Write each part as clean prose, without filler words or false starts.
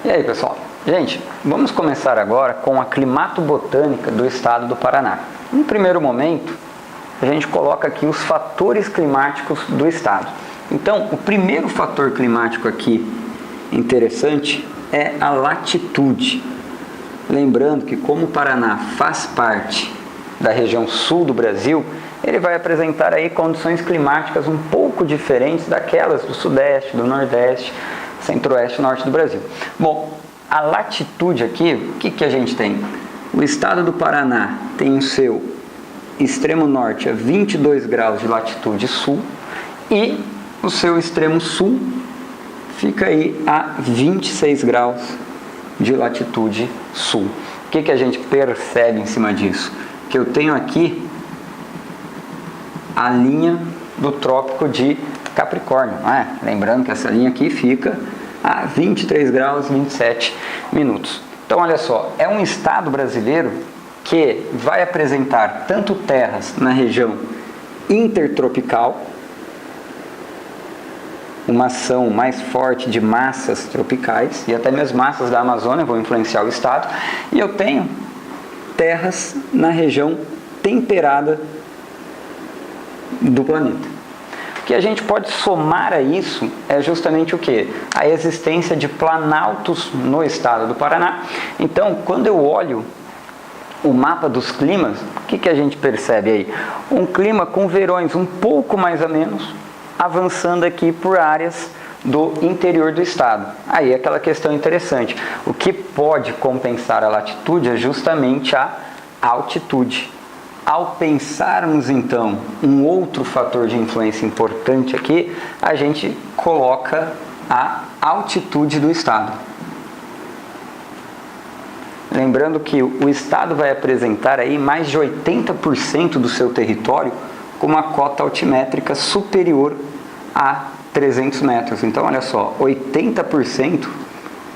E aí, pessoal? Gente, vamos começar agora com a climatobotânica do estado do Paraná. No primeiro momento, a gente coloca aqui os fatores climáticos do estado. Então, o primeiro fator climático aqui interessante é a latitude. Lembrando que como o Paraná faz parte da região sul do Brasil, ele vai apresentar aí condições climáticas um pouco diferentes daquelas do sudeste, do nordeste, centro-oeste e norte do Brasil. Bom, a latitude aqui, o que a gente tem? O estado do Paraná tem o seu extremo norte a 22 graus de latitude sul e o seu extremo sul fica aí a 26 graus de latitude sul. O que a gente percebe em cima disso? Que eu tenho aqui a linha do Trópico de Capricórnio, não é? Lembrando que essa linha aqui fica a 23 graus e 27 minutos. Então, olha só, é um estado brasileiro que vai apresentar tanto terras na região intertropical, uma ação mais forte de massas tropicais, e até mesmo massas da Amazônia vão influenciar o estado, e eu tenho terras na região temperada do planeta. O que a gente pode somar a isso é justamente o que? A existência de planaltos no estado do Paraná. Então, quando eu olho o mapa dos climas, o que a gente percebe aí? Um clima com verões um pouco mais a menos, avançando aqui por áreas do interior do estado. Aí aquela questão interessante, o que pode compensar a latitude é justamente a altitude. Ao pensarmos então um outro fator de influência importante aqui, a gente coloca a altitude do estado. Lembrando que o estado vai apresentar aí mais de 80% do seu território com uma cota altimétrica superior a 300 metros. Então, olha só, 80%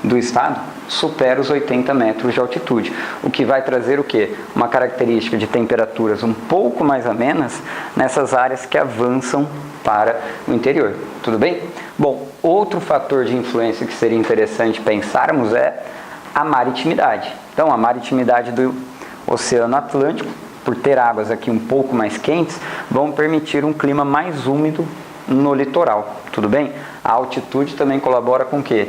do estado supera os 80 metros de altitude, o que vai trazer o quê? Uma característica de temperaturas um pouco mais amenas nessas áreas que avançam para o interior. Tudo bem? Bom, outro fator de influência que seria interessante pensarmos é a maritimidade. Então, a maritimidade do Oceano Atlântico, por ter águas aqui um pouco mais quentes, vão permitir um clima mais úmido no litoral. Tudo bem? A altitude também colabora com o quê?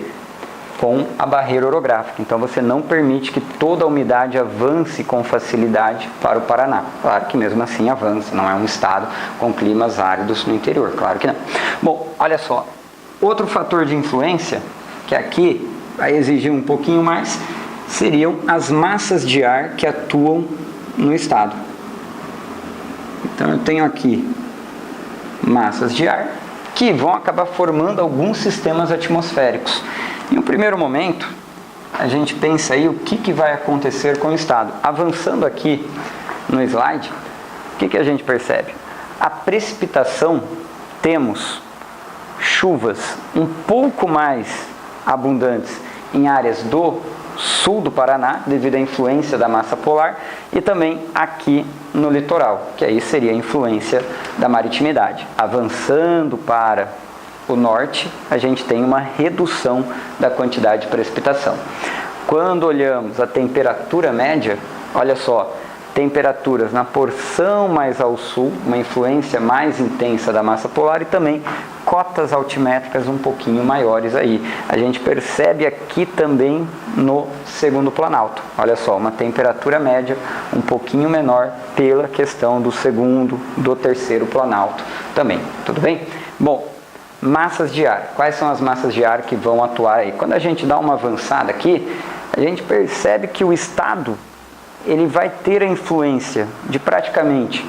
Com a barreira orográfica. Então você não permite que toda a umidade avance com facilidade para o Paraná. Claro que mesmo assim avança, não é um estado com climas áridos no interior, claro que não. Bom, olha só, outro fator de influência, que aqui vai exigir um pouquinho mais, seriam as massas de ar que atuam no estado. Então eu tenho aqui massas de ar que vão acabar formando alguns sistemas atmosféricos. Em um primeiro momento, a gente pensa aí o que vai acontecer com o estado. Avançando aqui no slide, o que a gente percebe? A precipitação, temos chuvas um pouco mais abundantes em áreas do sul do Paraná, devido à influência da massa polar, e também aqui no litoral, que aí seria a influência da maritimidade. Avançando para o norte, a gente tem uma redução da quantidade de precipitação. Quando olhamos a temperatura média, olha só, temperaturas na porção mais ao sul, uma influência mais intensa da massa polar e também cotas altimétricas um pouquinho maiores aí. A gente percebe aqui também no segundo planalto. Olha só, uma temperatura média um pouquinho menor pela questão do segundo, do terceiro planalto também. Tudo bem? Bom, massas de ar. Quais são as massas de ar que vão atuar aí? Quando a gente dá uma avançada aqui, a gente percebe que o estado ele vai ter a influência de praticamente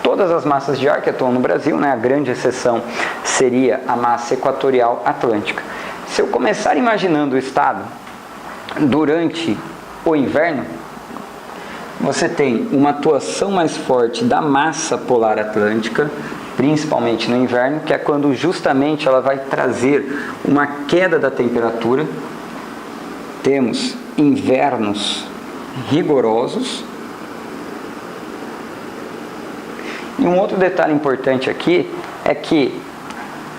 todas as massas de ar que atuam no Brasil, né? A grande exceção seria a massa equatorial atlântica. Se eu começar imaginando o estado durante o inverno, você tem uma atuação mais forte da massa polar atlântica, principalmente no inverno, que é quando justamente ela vai trazer uma queda da temperatura. Temos invernos rigorosos E um outro detalhe importante aqui é que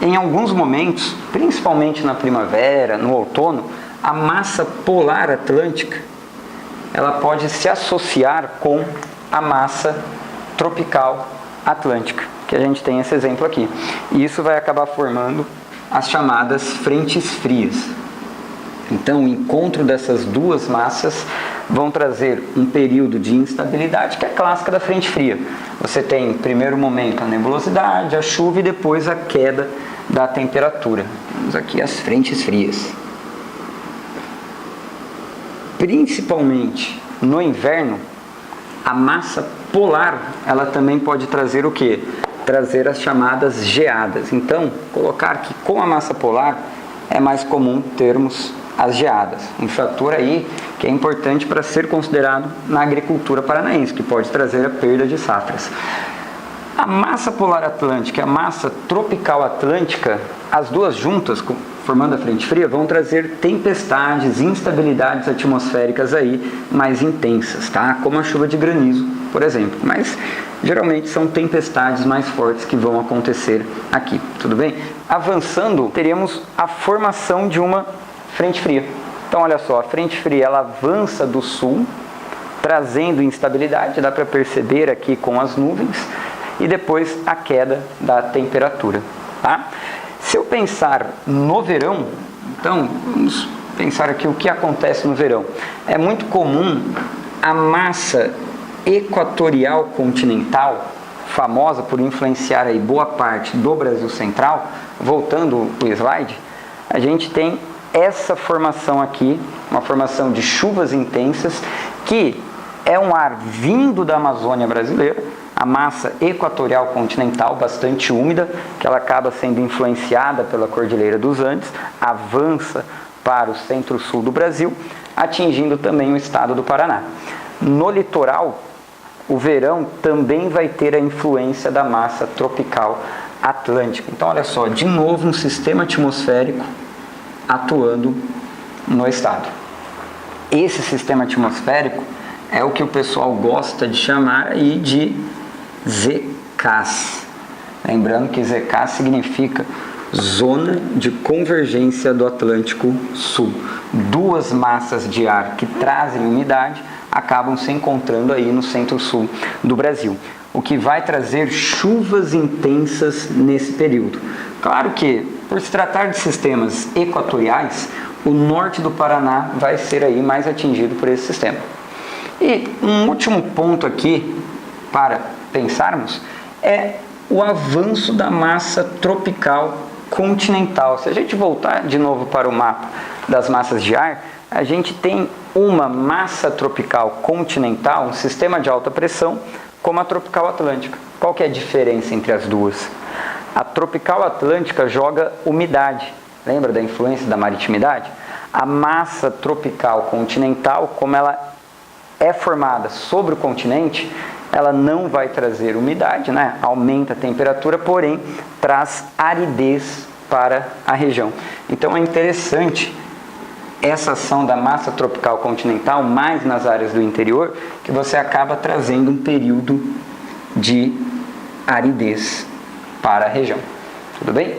em alguns momentos, principalmente na primavera, no outono, a massa polar atlântica ela pode se associar com a massa tropical atlântica, que a gente tem esse exemplo aqui. E isso vai acabar formando as chamadas frentes frias. Então, o encontro dessas duas massas vão trazer um período de instabilidade que é clássica da frente fria. Você tem, em primeiro momento, a nebulosidade, a chuva e depois a queda da temperatura. Temos aqui as frentes frias. Principalmente no inverno, a massa polar, ela também pode trazer o quê? Trazer as chamadas geadas. Então, colocar que com a massa polar é mais comum termos as geadas. Um fator aí que é importante para ser considerado na agricultura paranaense, que pode trazer a perda de safras. A massa polar atlântica e a massa tropical atlântica, as duas juntas, formando a frente fria, vão trazer tempestades, instabilidades atmosféricas aí mais intensas, tá? Como a chuva de granizo, por exemplo. Mas geralmente são tempestades mais fortes que vão acontecer aqui, tudo bem? Avançando, teremos a formação de uma frente fria. Então, olha só, a frente fria ela avança do sul, trazendo instabilidade, dá para perceber aqui com as nuvens, e depois a queda da temperatura, tá? Se eu pensar no verão, então, vamos pensar aqui o que acontece no verão. É muito comum a massa equatorial continental, famosa por influenciar aí boa parte do Brasil Central, voltando o slide, a gente tem essa formação aqui, uma formação de chuvas intensas, que é um ar vindo da Amazônia brasileira, a massa equatorial continental, bastante úmida, que ela acaba sendo influenciada pela Cordilheira dos Andes, avança para o centro-sul do Brasil, atingindo também o estado do Paraná. No litoral, o verão também vai ter a influência da massa tropical atlântica. Então, olha só, de novo um sistema atmosférico atuando no estado. Esse sistema atmosférico é o que o pessoal gosta de chamar aí de ZCAS. Lembrando que ZCAS significa Zona de Convergência do Atlântico Sul. Duas massas de ar que trazem umidade acabam se encontrando aí no centro-sul do Brasil, o que vai trazer chuvas intensas nesse período. Claro que, por se tratar de sistemas equatoriais, o norte do Paraná vai ser aí mais atingido por esse sistema. E um último ponto aqui para pensarmos é o avanço da massa tropical continental. Se a gente voltar de novo para o mapa das massas de ar, a gente tem uma massa tropical continental, um sistema de alta pressão, como a tropical atlântica. Qual que é a diferença entre as duas? A tropical atlântica joga umidade. Lembra da influência da maritimidade? A massa tropical continental, como ela é formada sobre o continente, ela não vai trazer umidade, né? Aumenta a temperatura, porém traz aridez para a região. Então é interessante essa ação da massa tropical continental, mais nas áreas do interior, que você acaba trazendo um período de aridez para a região. Tudo bem?